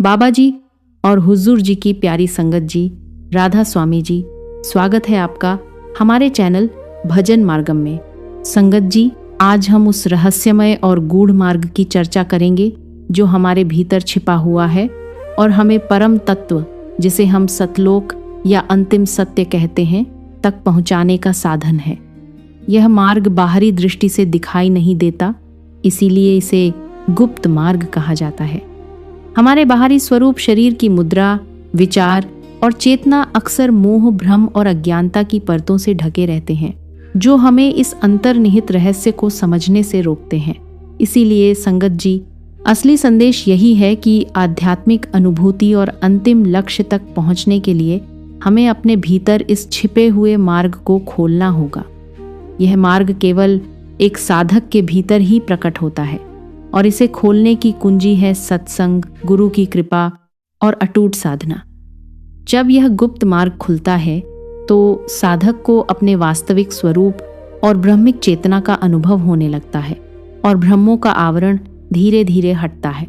बाबा जी और हुजूर जी की प्यारी संगत जी, राधा स्वामी जी, स्वागत है आपका हमारे चैनल भजन मार्गम में। संगत जी, आज हम उस रहस्यमय और गूढ़ मार्ग की चर्चा करेंगे जो हमारे भीतर छिपा हुआ है और हमें परम तत्व, जिसे हम सतलोक या अंतिम सत्य कहते हैं, तक पहुंचाने का साधन है। यह मार्ग बाहरी दृष्टि से दिखाई नहीं देता, इसीलिए इसे गुप्त मार्ग कहा जाता है। हमारे बाहरी स्वरूप, शरीर की मुद्रा, विचार और चेतना अक्सर मोह, भ्रम और अज्ञानता की परतों से ढके रहते हैं, जो हमें इस अंतर्निहित रहस्य को समझने से रोकते हैं। इसीलिए संगत जी, असली संदेश यही है कि आध्यात्मिक अनुभूति और अंतिम लक्ष्य तक पहुंचने के लिए हमें अपने भीतर इस छिपे हुए मार्ग को खोलना होगा। यह मार्ग केवल एक साधक के भीतर ही प्रकट होता है और इसे खोलने की कुंजी है सत्संग, गुरु की कृपा और अटूट साधना। जब यह गुप्त मार्ग खुलता है तो साधक को अपने वास्तविक स्वरूप और ब्रह्मिक चेतना का अनुभव होने लगता है और भ्रमों का आवरण धीरे धीरे हटता है।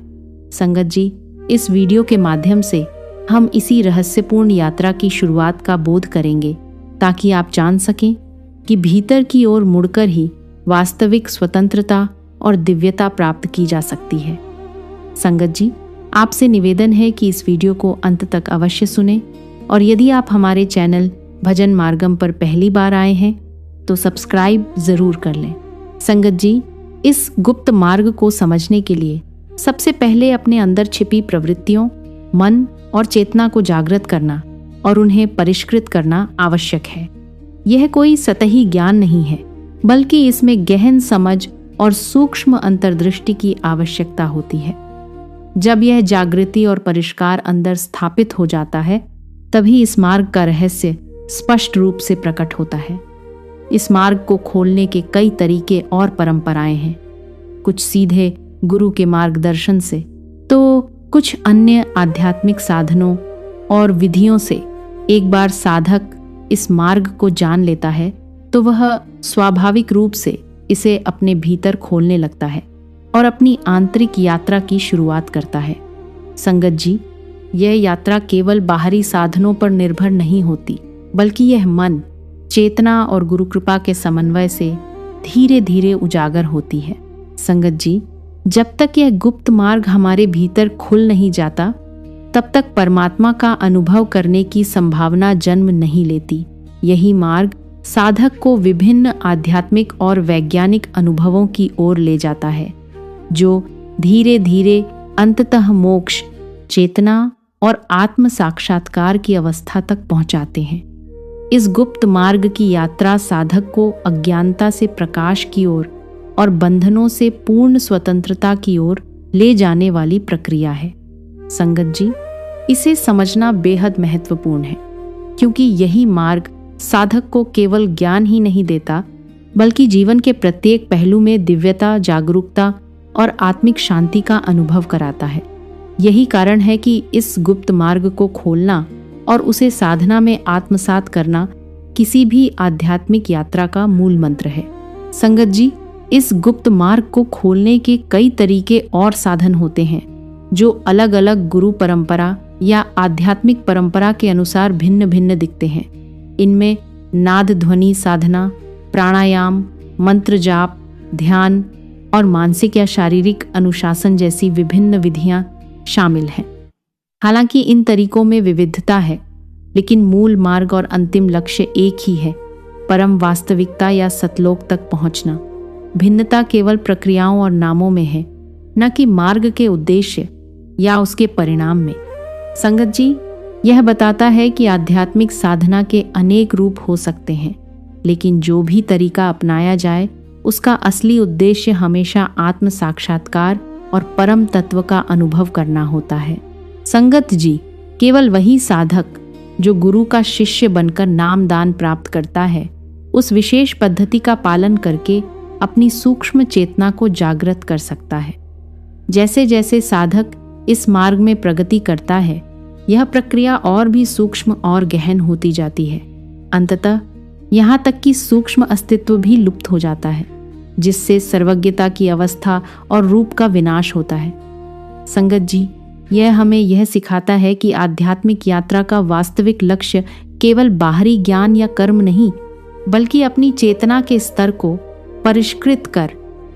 संगत जी, इस वीडियो के माध्यम से हम इसी रहस्यपूर्ण यात्रा की शुरुआत का बोध करेंगे, ताकि आप जान सकें कि भीतर की ओर मुड़कर ही वास्तविक स्वतंत्रता और दिव्यता प्राप्त की जा सकती है। संगत जी, आपसे निवेदन है कि इस वीडियो को अंत तक अवश्य सुनें, और यदि आप हमारे चैनल भजन मार्गम पर पहली बार आए हैं तो सब्सक्राइब जरूर कर लें। संगत जी, इस गुप्त मार्ग को समझने के लिए सबसे पहले अपने अंदर छिपी प्रवृत्तियों, मन और चेतना को जागृत करना और उन्हें परिष्कृत करना आवश्यक है। यह कोई सतही ज्ञान नहीं है, बल्कि इसमें गहन समझ और सूक्ष्म अंतर्दृष्टि की आवश्यकता होती है। जब यह जागृति और परिष्कार अंदर स्थापित हो जाता है, तभी इस मार्ग का रहस्य स्पष्ट रूप से प्रकट होता है। इस मार्ग को खोलने के कई तरीके और परंपराएं हैं, कुछ सीधे गुरु के मार्गदर्शन से, तो कुछ अन्य आध्यात्मिक साधनों और विधियों से। एक बार साधक इस मार्ग को जान लेता है तो वह स्वाभाविक रूप से इसे अपने भीतर खोलने लगता है और अपनी आंतरिक यात्रा की शुरुआत करता है। संगत जी, यह यात्रा केवल बाहरी साधनों पर निर्भर नहीं होती, बल्कि यह मन, चेतना और गुरु कृपा के समन्वय से धीरे धीरे उजागर होती है। संगत जी, जब तक यह गुप्त मार्ग हमारे भीतर खुल नहीं जाता, तब तक परमात्मा का अनुभव करने की संभावना जन्म नहीं लेती। यही मार्ग साधक को विभिन्न आध्यात्मिक और वैज्ञानिक अनुभवों की ओर ले जाता है, जो धीरे धीरे अंततः मोक्ष, चेतना और आत्म साक्षात्कार की अवस्था तक पहुंचाते हैं। इस गुप्त मार्ग की यात्रा साधक को अज्ञानता से प्रकाश की ओर और बंधनों से पूर्ण स्वतंत्रता की ओर ले जाने वाली प्रक्रिया है। संगत जी, इसे समझना बेहद महत्वपूर्ण है, क्योंकि यही मार्ग साधक को केवल ज्ञान ही नहीं देता, बल्कि जीवन के प्रत्येक पहलू में दिव्यता, जागरूकता और आत्मिक शांति का अनुभव कराता है। यही कारण है कि इस गुप्त मार्ग को खोलना और उसे साधना में आत्मसात करना किसी भी आध्यात्मिक यात्रा का मूल मंत्र है। संगत जी, इस गुप्त मार्ग को खोलने के कई तरीके और साधन होते हैं, जो अलग अलग गुरु परंपरा या आध्यात्मिक परंपरा के अनुसार भिन्न भिन्न दिखते हैं। इनमें नाद ध्वनि साधना, प्राणायाम, मंत्र जाप, ध्यान और मानसिक या शारीरिक अनुशासन जैसी विभिन्न विधियां शामिल हैं। हालांकि इन तरीकों में विविधता है, लेकिन मूल मार्ग और अंतिम लक्ष्य एक ही है, परम वास्तविकता या सतलोक तक पहुंचना। भिन्नता केवल प्रक्रियाओं और नामों में है, न कि मार्ग के उद्देश्य या उसके परिणाम में। संगत जी, यह बताता है कि आध्यात्मिक साधना के अनेक रूप हो सकते हैं, लेकिन जो भी तरीका अपनाया जाए, उसका असली उद्देश्य हमेशा आत्म साक्षात्कार और परम तत्व का अनुभव करना होता है। संगत जी, केवल वही साधक जो गुरु का शिष्य बनकर नाम दान प्राप्त करता है, उस विशेष पद्धति का पालन करके अपनी सूक्ष्म चेतना को जागृत कर सकता है। जैसे जैसे साधक इस मार्ग में प्रगति करता है, यह प्रक्रिया और भी सूक्ष्म और गहन होती जाती है। अंततः यहाँ तक कि सूक्ष्म अस्तित्व भी लुप्त हो जाता है, जिससे सर्वज्ञता की अवस्था और रूप का विनाश होता है। संगत जी, यह हमें यह सिखाता है कि आध्यात्मिक यात्रा का वास्तविक लक्ष्य केवल बाहरी ज्ञान या कर्म नहीं, बल्कि अपनी चेतना के स्तर को परिष्कृत कर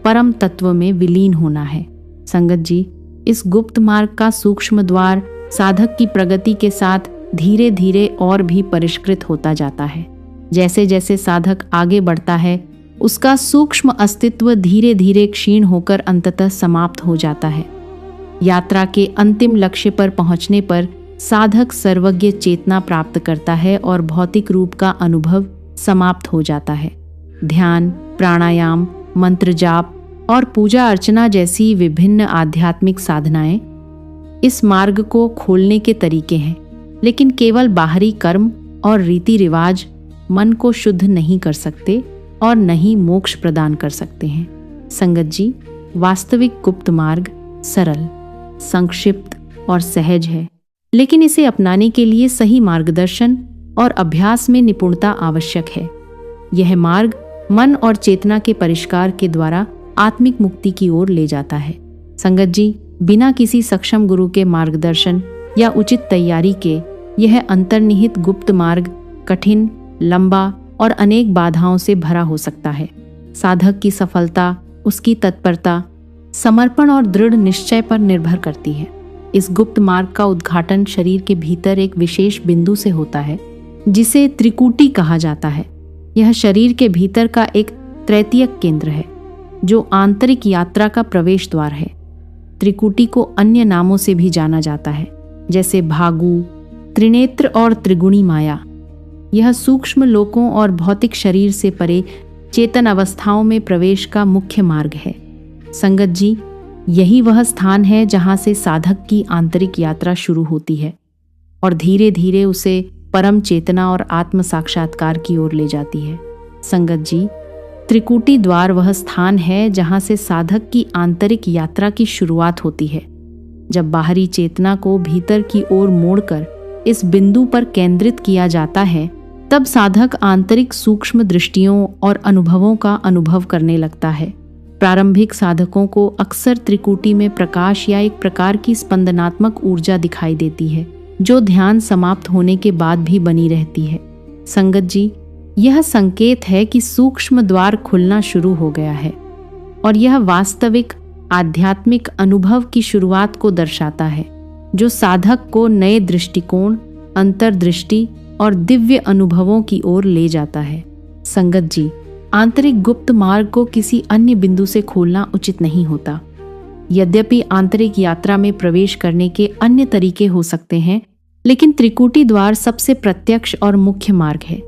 परम तत्व में विलीन होना है। संगत जी, इस गुप्त मार्ग का सूक्ष्म द्वार साधक की प्रगति के साथ धीरे धीरे और भी परिष्कृत होता जाता है। जैसे जैसे साधक आगे बढ़ता है, उसका सूक्ष्म अस्तित्व धीरे धीरे क्षीण होकर अंततः समाप्त हो जाता है। यात्रा के अंतिम लक्ष्य पर पहुंचने पर साधक सर्वज्ञ चेतना प्राप्त करता है और भौतिक रूप का अनुभव समाप्त हो जाता है। ध्यान, प्राणायाम, मंत्र जाप और पूजा अर्चना जैसी विभिन्न आध्यात्मिक साधनाएं इस मार्ग को खोलने के तरीके हैं, लेकिन केवल बाहरी कर्म और रीति रिवाज मन को शुद्ध नहीं कर सकते और न ही मोक्ष प्रदान कर सकते हैं। संगत जी, वास्तविक गुप्त मार्ग सरल, संक्षिप्त और सहज है, लेकिन इसे अपनाने के लिए सही मार्गदर्शन और अभ्यास में निपुणता आवश्यक है। यह मार्ग मन और चेतना के परिष्कार के द्वारा आत्मिक मुक्ति की ओर ले जाता है। संगत जी, बिना किसी सक्षम गुरु के मार्गदर्शन या उचित तैयारी के यह अंतर्निहित गुप्त मार्ग कठिन, लंबा और अनेक बाधाओं से भरा हो सकता है। साधक की सफलता उसकी तत्परता, समर्पण और दृढ़ निश्चय पर निर्भर करती है। इस गुप्त मार्ग का उद्घाटन शरीर के भीतर एक विशेष बिंदु से होता है, जिसे त्रिकुटी कहा जाता है। यह शरीर के भीतर का एक त्रैतीयक केंद्र है, जो आंतरिक यात्रा का प्रवेश द्वार है। त्रिकुटी को अन्य नामों से भी जाना जाता है, जैसे भागु, त्रिनेत्र और त्रिगुणी माया। यह सूक्ष्म लोकों और भौतिक शरीर से परे चेतन अवस्थाओं में प्रवेश का मुख्य मार्ग है। संगत जी, यही वह स्थान है जहां से साधक की आंतरिक यात्रा शुरू होती है और धीरे धीरे उसे परम चेतना और आत्म साक्षात्कार की ओर ले जाती है। संगत जी, त्रिकुटी द्वार वह स्थान है जहां से साधक की आंतरिक यात्रा की शुरुआत होती है। जब बाहरी चेतना को भीतर की ओर मोड़कर इस बिंदु पर केंद्रित किया जाता है, तब साधक आंतरिक सूक्ष्म दृष्टियों और अनुभवों का अनुभव करने लगता है। प्रारंभिक साधकों को अक्सर त्रिकुटी में प्रकाश या एक प्रकार की स्पंदनात्मक ऊर्जा दिखाई देती है, जो ध्यान समाप्त होने के बाद भी बनी रहती है। संगत जी, यह संकेत है कि सूक्ष्म द्वार खुलना शुरू हो गया है और यह वास्तविक आध्यात्मिक अनुभव की शुरुआत को दर्शाता है, जो साधक को नए दृष्टिकोण, अंतर्दृष्टि और दिव्य अनुभवों की ओर ले जाता है। संगत जी, आंतरिक गुप्त मार्ग को किसी अन्य बिंदु से खोलना उचित नहीं होता। यद्यपि आंतरिक यात्रा में प्रवेश करने के अन्य तरीके हो सकते हैं, लेकिन त्रिकुटी द्वार सबसे प्रत्यक्ष और मुख्य मार्ग है।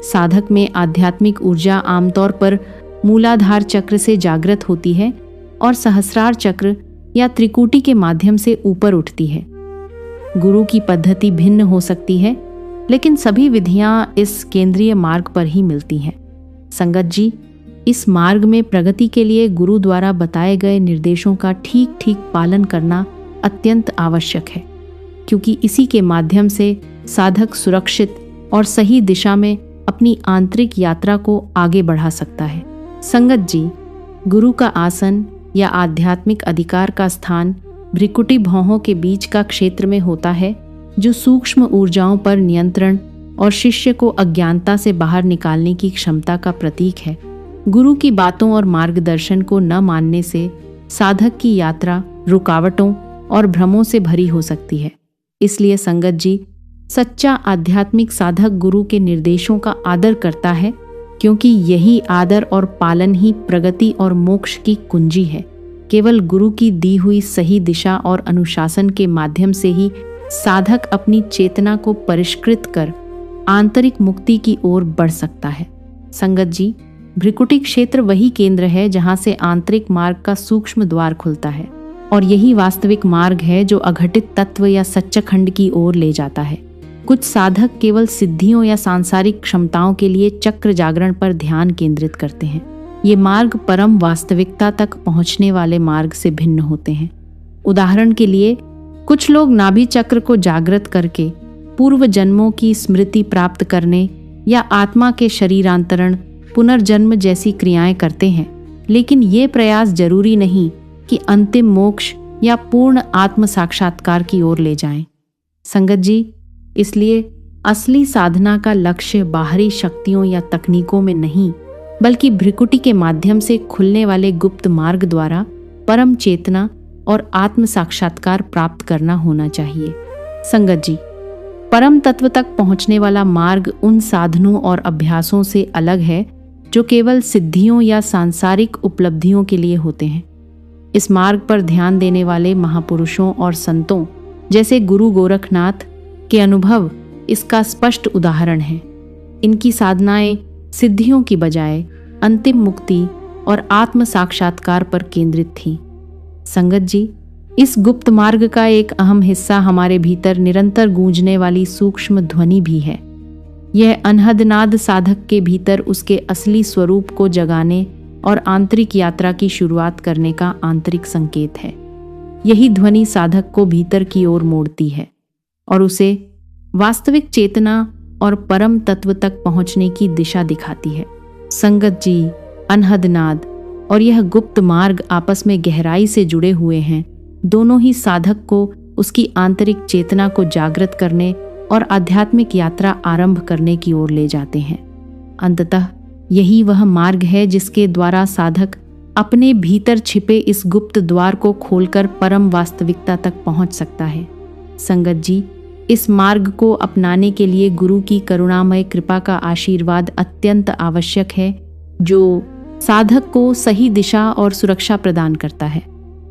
साधक में आध्यात्मिक ऊर्जा आमतौर पर मूलाधार चक्र से जागृत होती है और सहस्रार चक्र या त्रिकुटी के माध्यम से ऊपर उठती है। गुरु की पद्धति भिन्न हो सकती है, लेकिन सभी विधियां इस केंद्रीय मार्ग पर ही मिलती हैं। संगत जी, इस मार्ग में प्रगति के लिए गुरु द्वारा बताए गए निर्देशों का ठीक ठीक पालन करना अत्यंत आवश्यक है, क्योंकि इसी के माध्यम से साधक सुरक्षित और सही दिशा में अपनी आंतरिक यात्रा को आगे बढ़ा सकता है। संगत जी, गुरु का आसन या आध्यात्मिक अधिकार का स्थान भ्रिकुटी भौहों के बीच का क्षेत्र में होता है, जो सूक्ष्म ऊर्जाओं पर नियंत्रण और शिष्य को अज्ञानता से बाहर निकालने की क्षमता का प्रतीक है। गुरु की बातों और मार्गदर्शन को न मानने से साधक की यात्रा रुकावटों और भ्रमों से भरी हो सकती है। इसलिए संगत जी, सच्चा आध्यात्मिक साधक गुरु के निर्देशों का आदर करता है, क्योंकि यही आदर और पालन ही प्रगति और मोक्ष की कुंजी है। केवल गुरु की दी हुई सही दिशा और अनुशासन के माध्यम से ही साधक अपनी चेतना को परिष्कृत कर आंतरिक मुक्ति की ओर बढ़ सकता है। संगत जी, भ्रिकुटी क्षेत्र वही केंद्र है जहां से आंतरिक मार्ग का सूक्ष्म द्वार खुलता है, और यही वास्तविक मार्ग है जो अघटित तत्व या सच्चाखंड की ओर ले जाता है। कुछ साधक केवल सिद्धियों या सांसारिक क्षमताओं के लिए चक्र जागरण पर ध्यान केंद्रित करते हैं। ये मार्ग परम वास्तविकता तक पहुंचने वाले मार्ग से भिन्न होते हैं। उदाहरण के लिए, कुछ लोग नाभि चक्र को जागृत करके पूर्व जन्मों की स्मृति प्राप्त करने या आत्मा के शरीरांतरण, पुनर्जन्म जैसी क्रियाएं करते हैं, लेकिन ये प्रयास जरूरी नहीं कि अंतिम मोक्ष या पूर्ण आत्म साक्षात्कार की ओर ले जाएं। संगत जी, इसलिए असली साधना का लक्ष्य बाहरी शक्तियों या तकनीकों में नहीं, बल्कि भ्रिकुटी के माध्यम से खुलने वाले गुप्त मार्ग द्वारा परम चेतना और आत्म साक्षात्कार प्राप्त करना होना चाहिए। संगत जी, परम तत्व तक पहुंचने वाला मार्ग उन साधनों और अभ्यासों से अलग है जो केवल सिद्धियों या सांसारिक उपलब्धियों के लिए होते हैं। इस मार्ग पर ध्यान देने वाले महापुरुषों और संतों जैसे गुरु गोरखनाथ के अनुभव इसका स्पष्ट उदाहरण है। इनकी साधनाएं सिद्धियों की बजाय अंतिम मुक्ति और आत्म साक्षात्कार पर केंद्रित थीं। संगत जी, इस गुप्त मार्ग का एक अहम हिस्सा हमारे भीतर निरंतर गूंजने वाली सूक्ष्म ध्वनि भी है। यह अनहद नाद साधक के भीतर उसके असली स्वरूप को जगाने और आंतरिक यात्रा की शुरुआत करने का आंतरिक संकेत है। यही ध्वनि साधक को भीतर की ओर मोड़ती है और उसे वास्तविक चेतना और परम तत्व तक पहुंचने की दिशा दिखाती है। संगत जी, अनहद नाद और यह गुप्त मार्ग आपस में गहराई से जुड़े हुए हैं। दोनों ही साधक को उसकी आंतरिक चेतना को जागृत करने और आध्यात्मिक यात्रा आरंभ करने की ओर ले जाते हैं। अंततः यही वह मार्ग है जिसके द्वारा साधक अपने भीतर छिपे इस गुप्त द्वार को खोलकर परम वास्तविकता तक पहुंच सकता है। संगत जी, इस मार्ग को अपनाने के लिए गुरु की करुणामय कृपा का आशीर्वाद अत्यंत आवश्यक है, जो साधक को सही दिशा और सुरक्षा प्रदान करता है।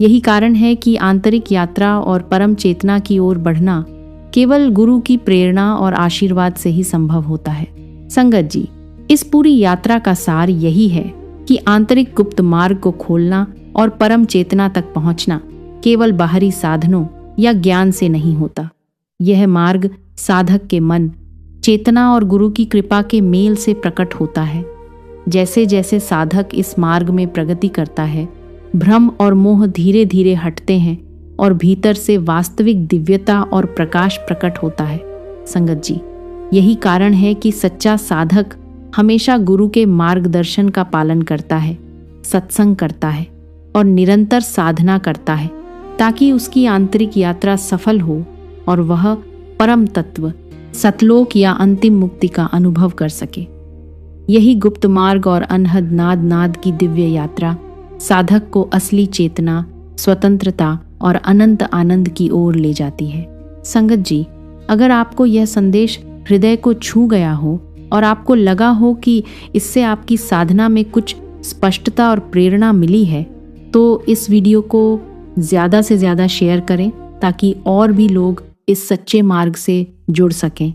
यही कारण है कि आंतरिक यात्रा और परम चेतना की ओर बढ़ना केवल गुरु की प्रेरणा और आशीर्वाद से ही संभव होता है। संगत जी, इस पूरी यात्रा का सार यही है कि आंतरिक गुप्त मार्ग को खोलना और परम चेतना तक पहुंचना केवल बाहरी साधनों या ज्ञान से नहीं होता। यह मार्ग साधक के मन, चेतना और गुरु की कृपा के मेल से प्रकट होता है। जैसे जैसे साधक इस मार्ग में प्रगति करता है, भ्रम और मोह धीरे धीरे हटते हैं और भीतर से वास्तविक दिव्यता और प्रकाश प्रकट होता है। संगत जी, यही कारण है कि सच्चा साधक हमेशा गुरु के मार्गदर्शन का पालन करता है, सत्संग करता है और निरंतर साधना करता है, ताकि उसकी आंतरिक यात्रा सफल हो और वह परम तत्व, सतलोक या अंतिम मुक्ति का अनुभव कर सके। यही गुप्त मार्ग और अनहद नाद की दिव्य यात्रा साधक को असली चेतना, स्वतंत्रता और अनंत आनंद की ओर ले जाती है। संगत जी, अगर आपको यह संदेश हृदय को छू गया हो और आपको लगा हो कि इससे आपकी साधना में कुछ स्पष्टता और प्रेरणा मिली है, तो इस वीडियो को ज़्यादा से ज़्यादा शेयर करें ताकि और भी लोग इस सच्चे मार्ग से जुड़ सकें।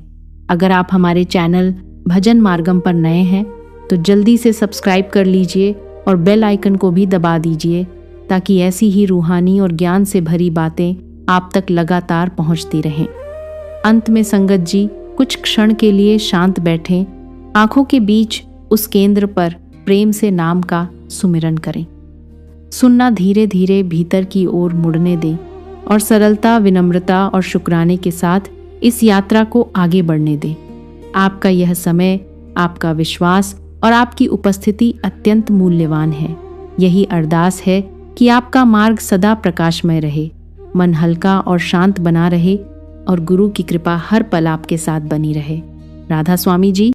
अगर आप हमारे चैनल भजन मार्गम पर नए हैं तो जल्दी से सब्सक्राइब कर लीजिए और बेल आइकन को भी दबा दीजिए, ताकि ऐसी ही रूहानी और ज्ञान से भरी बातें आप तक लगातार पहुंचती रहें। अंत में संगत जी, कुछ क्षण के लिए शांत बैठें, आंखों के बीच उस केंद्र पर प्रेम से नाम का सुमिरन करें। सुनना धीरे धीरे भीतर की ओर मुड़ने दें और सरलता, विनम्रता और शुक्राने के साथ इस यात्रा को आगे बढ़ने दें। आपका यह समय, आपका विश्वास और आपकी उपस्थिति अत्यंत मूल्यवान है। यही अरदास है कि आपका मार्ग सदा प्रकाशमय रहे, मन हल्का और शांत बना रहे और गुरु की कृपा हर पल आपके साथ बनी रहे। राधा स्वामी जी।